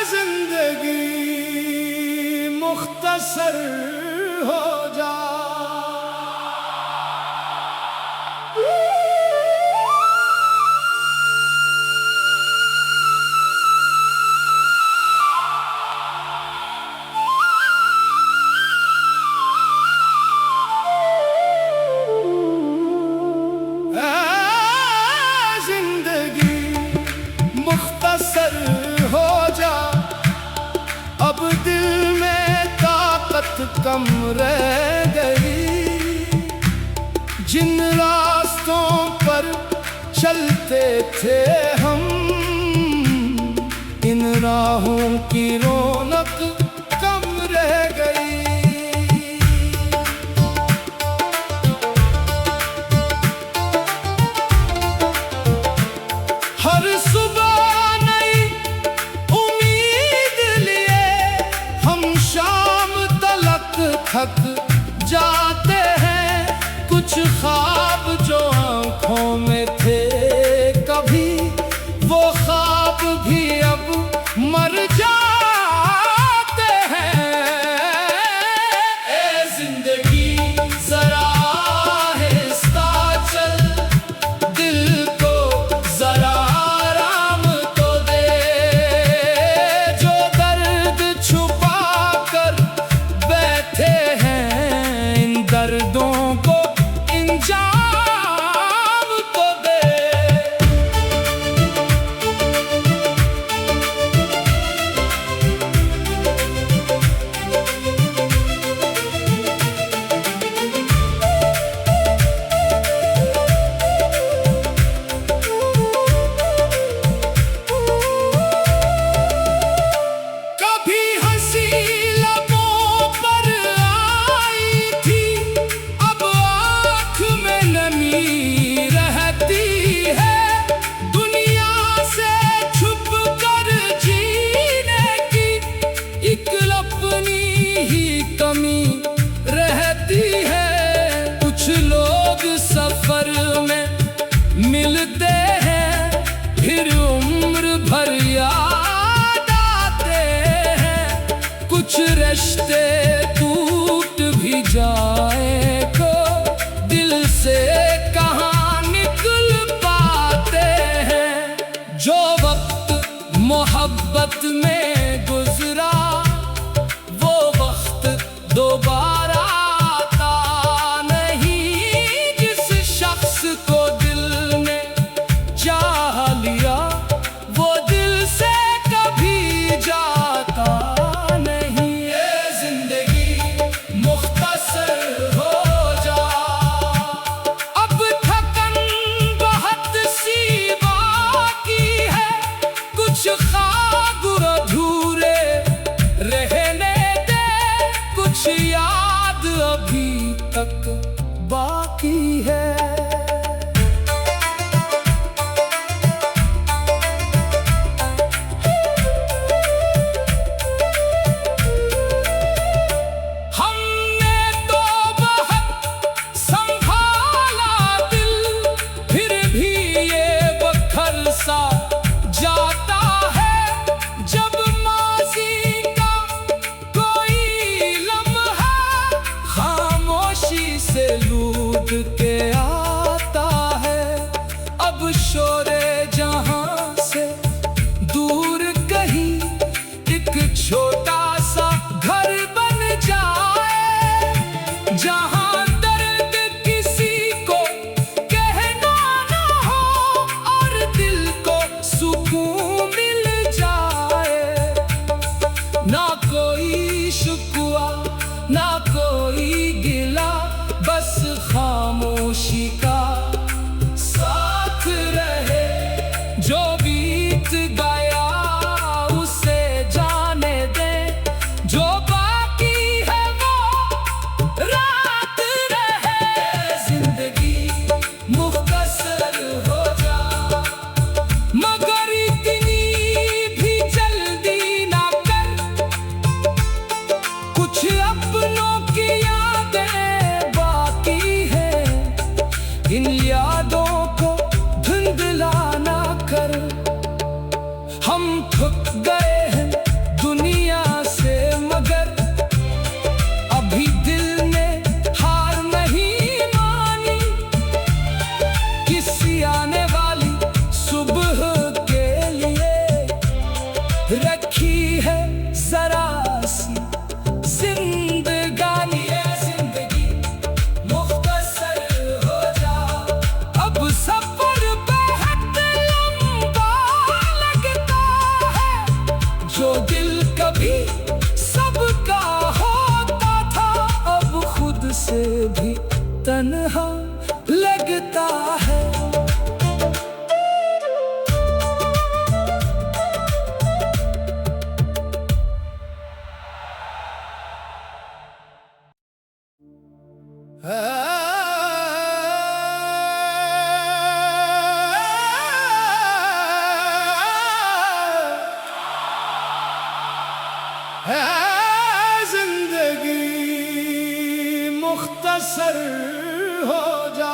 जिंदगी मुख्तसर हो जा। जिंदगी मुख्तसर हो जा, अब दिल में ताकत कम रह गई। जिन रास्तों पर चलते थे हम, इन राहों की रौनक कम रह गई। हर सुबह नई उम्मीद लिए हम शाम तलक थक जाते हैं। कुछ ख्वाब जो आंखों में थे कभी, वो ख्वाब भी अब मर जाते हैं। ए जिंदगी जरा आहिस्ता चल, दिल को जरा आराम तो दे। जो दर्द छुपा कर बैठे हैं, इन दर्दों को इंजाम तो दे। कभी हंसी लबों पर आई थी, अब आँख में नमी रहती है। दुनिया से छुप कर जीने की एक अपनी ही कमी रहती है। कुछ लोग सफर में मिलते हैं, फिर उम्र भर याद आते हैं। कुछ रिश्ते टूट भी जाए तो दिल से कहाँ निकल पाते हैं। जो वक्त मोहब्बत में गुजरा, वो वक्त दोबारा आता नहीं। जिस शख्स को दिल ने चाह लिया, वो दिल से कभी जाता नहीं। ये जिंदगी मुख्तसर हो जा, अब थकन बहुत सी बाकी है। कुछ ख्वाब अधूरे रहने दे, कुछ याद अभी तक बाकी है। हमने तो बहुत संभाला दिल, फिर भी ये बखर सा जाता है। जब माज़ी का कोई लम्हा खामोशी से लूट के आता है, अब शोरे जहां से दूर कहीं एक छोटा सा घर बन जाए। जहां दर्द किसी को कहना ना हो, और दिल को सुकून मिल जाए। ना कोई शिकवा ना कोई गिला, बस खामोशी का साथ रहे। जो बीत गया उसे जाने दे, जो बाकी है वो रात रहे। जिंदगी मुख्तसर हो जा, मगर इतनी भी जल्दी ना कर। कुछ अब है जिंदगी मुख्तसर हो जा।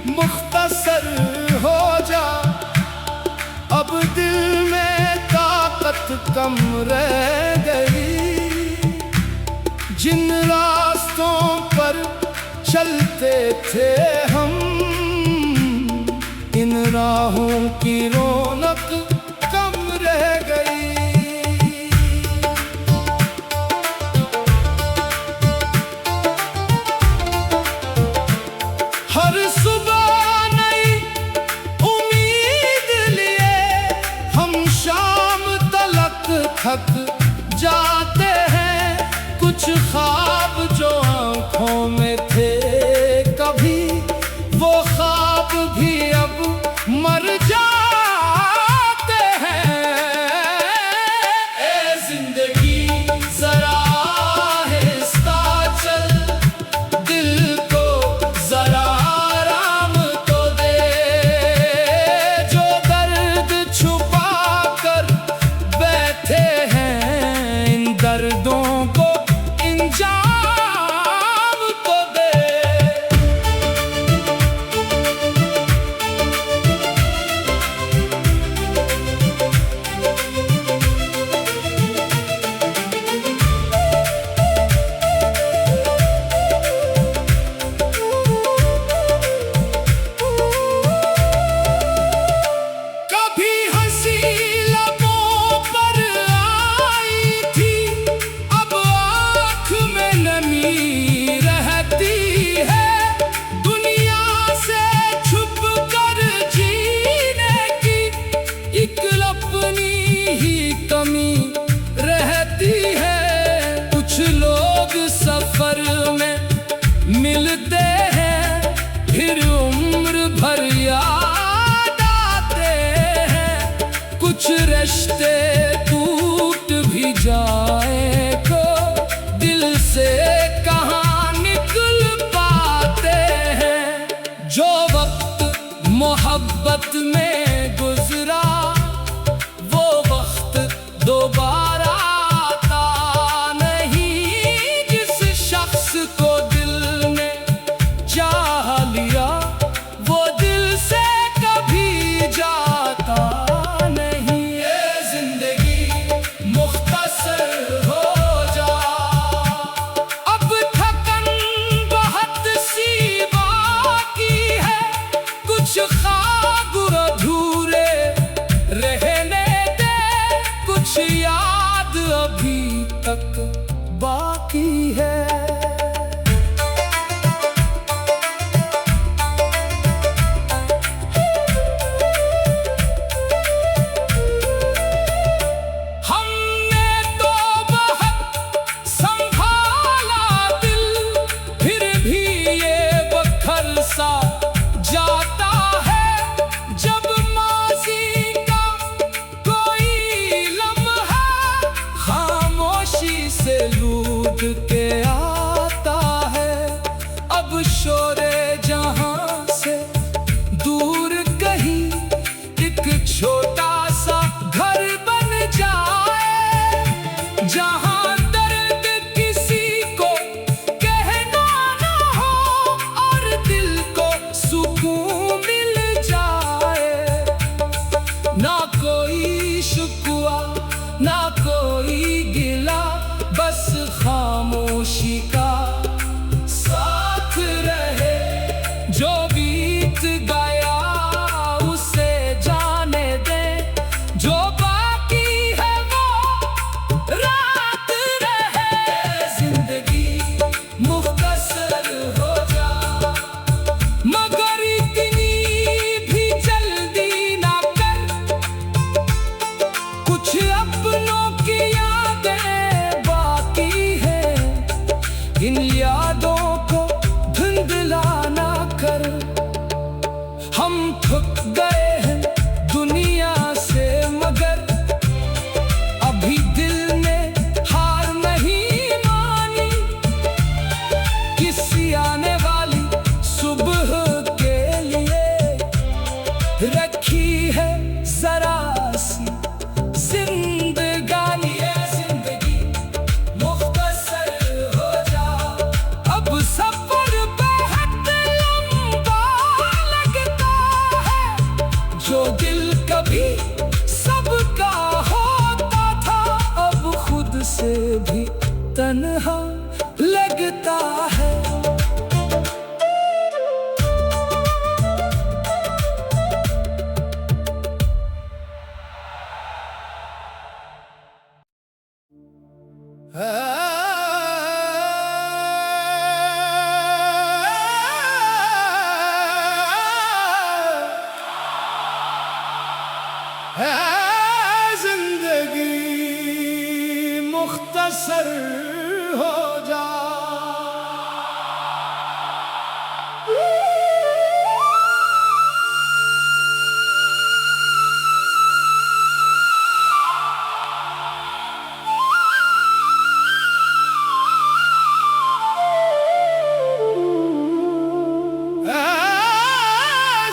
मुख्तसर हो जा, अब दिल में ताकत कम रह गई। जिन रास्तों पर चलते थे हम, इन राहों की रौनक कम रह गई। हर सुबह थक जाते हैं। कुछ ख्वाब जो आंखों में थे कभी, वो ख्वाब भी अब मर जाते हैं। ए जिंदगी जरा आहिस्ता चल, दिल को जरा आराम तो दे। जो दर्द छुपा कर बैठे दर्दों को इंजाम तो दे। कभी हंसी लबों पर आई थी, अब आँख में नमी रहती है। दुनिया से छुप कर जीने की एक अपनी ही कमी रहती है। कुछ लोग सफर में मिलते हैं, फिर उम्र भर याद आते हैं। कुछ रिश्ते टूट भी जाए तो दिल से कहाँ निकल पाते हैं। जो वक्त मोहब्बत में गुजरा, वो वक्त दोबारा आता नहीं। जिस शख्स को दिल ने चाह लिया, वो दिल से कभी जाता नहीं। ये जिंदगी मुख्तसर हो जा, अब थकन बहुत सी बाकी है। कुछ ख्वाब अधूरे रहने दे, कुछ याद अभी तक बाकी है। जाता है जब माज़ी का कोई लम्हा खामोशी से लूट के आता है। अब शोरे जहां से दूर कहीं एक छोटा सा घर बन जाए, जहां दर्द किसी को कहना ना हो और दिल को सुकून मिल जाए। ना कोई शिकवा ना कोई गिला, बस खामोशी का साथ रहे। जो बीत गया उसे जाने दे, जो बाकी है वो रात रहे। जिंदगी मुख्तसर हो जा, मगर इतनी भी जल्दी ना कर। गए हैं दुनिया से, मगर अभी दिल ने हार नहीं मानी। किसी आने वाली सुबह के लिए रखी है जरा सी जिंदगानी। जिंदगी मुख्तसर हो जा, अब सफर बेहद लंबा लगता है। जो दिल कभी सबका होता था, अब खुद से भी तन्हा लगता है। जिंदगी मुख्तसर हो जा।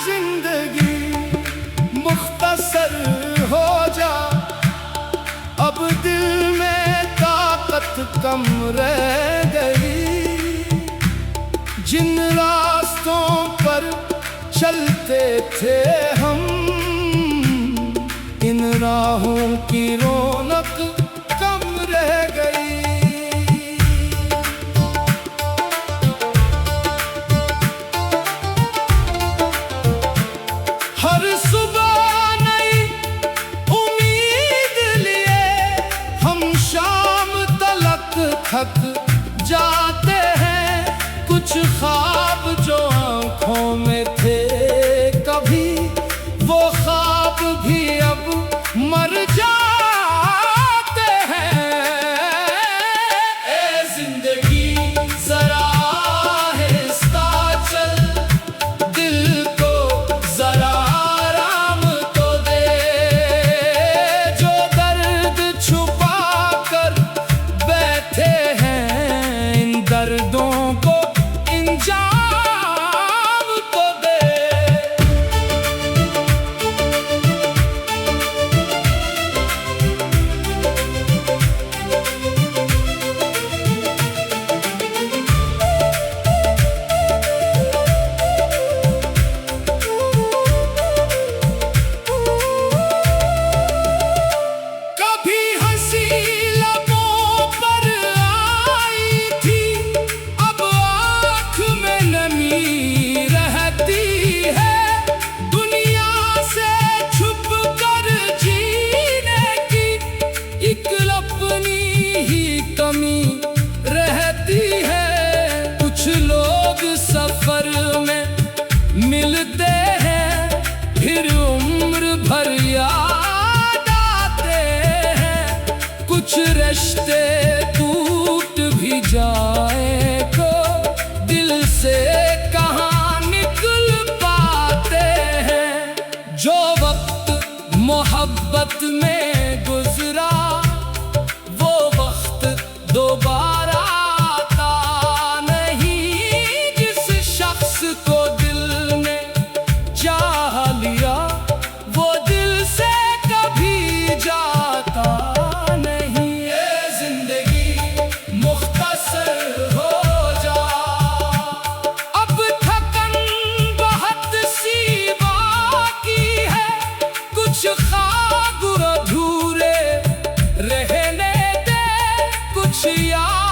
जिंदगी मुख्तसर हो जा, अब दिल में ताकत कम रह गई। जिन रास्तों पर चलते थे हम, इन राहों की रौनक कम रह गई। हर सुबह नई उम्मीद लिए हम शाम तलक थक जाते हैं। कुछ ख्वाब जो आंखों में थे कभी, वो ख्वाब भी अब मर जाते हैं। ए जिंदगी जरा आहिस्ता चल, दिल को जरा आराम तो दे। जो दर्द छुपा कर बैठे हैं, इन दर्दों को इंजाम तो दे। कभी हंसी लबों पर आई थी, अब आँख में नमी रहती है। दुनिया से छुप कर जीने की एक अपनी ही कमी रहती है। कुछ लोग सफर में मिलते हैं, फिर उम्र भर याद आते हैं। कुछ रिश्ते टूट भी जाए तो दिल से कहाँ निकल पाते हैं। जो वक्त मोहब्बत में गुजरा, वो वक्त दोबारा आता नहीं। जिस शख्स को दिल ने चाह लिया, वो दिल से कभी जाता नहीं। ये जिंदगी मुख्तसर हो जा, अब थकन बहुत सी बाकी है। कुछ ख्वाब अधूरे रहने दे, कुछ याद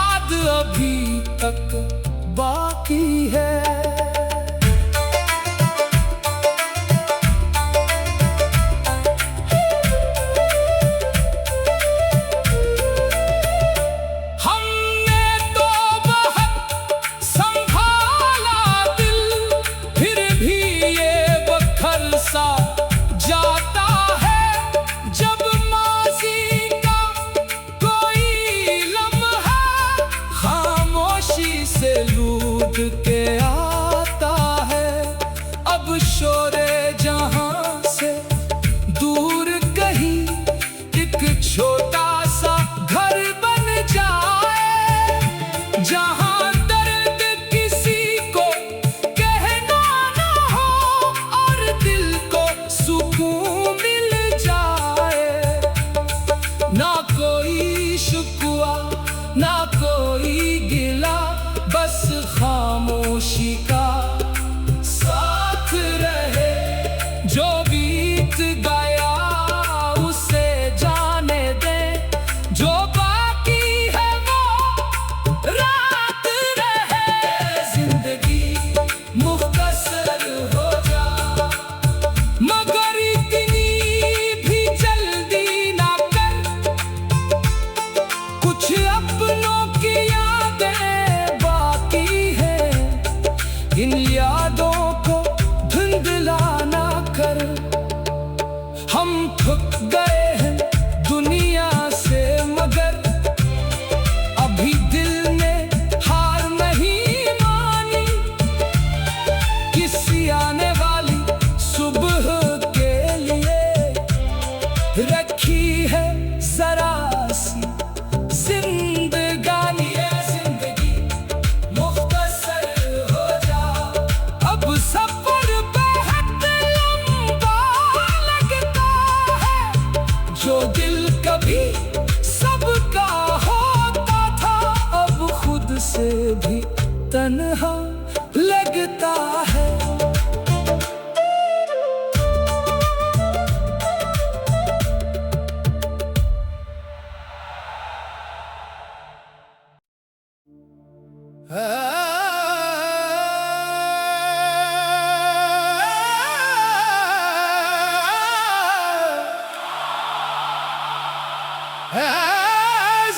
गया उसे जाने दे, जो बाकी है वो रात रहे। जिंदगी मुख्तसर हो जा, मगर इतनी भी जल्दी ना कर। कुछ अपनों की यादें बाकी है, इन यादों को धुंधला ना कर। हम थक गए हैं दुनिया से, मगर अभी दिल ने हार नहीं मानी। किसी आने वाली सुबह के लिए रखी है जरा सी जिंदगानी। जिंदगी मुख्तसर हो जा, अब सफर बेहद लंबा लगता है। जो दिल कभी सबका होता था, अब खुद से भी तन्हा लगता है।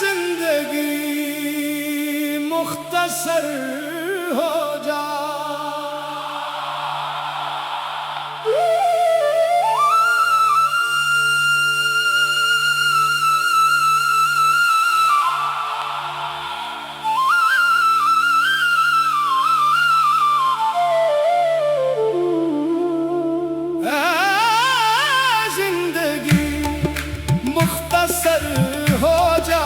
जिंदगी मुख्तसर हो जा। जिंदगी मुख्तसर हो जा,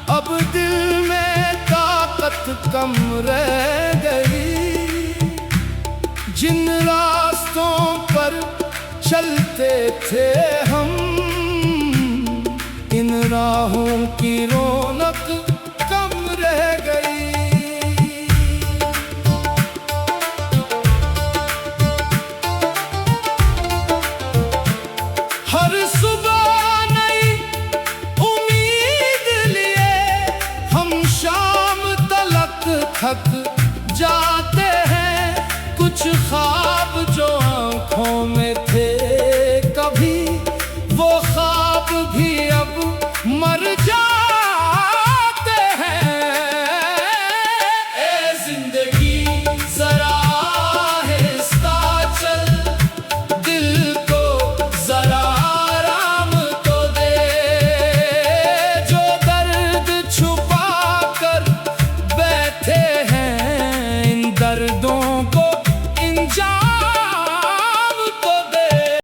अब दिल में ताकत कम रह गई। जिन रास्तों पर चलते थे हम, इन राहों की रौनक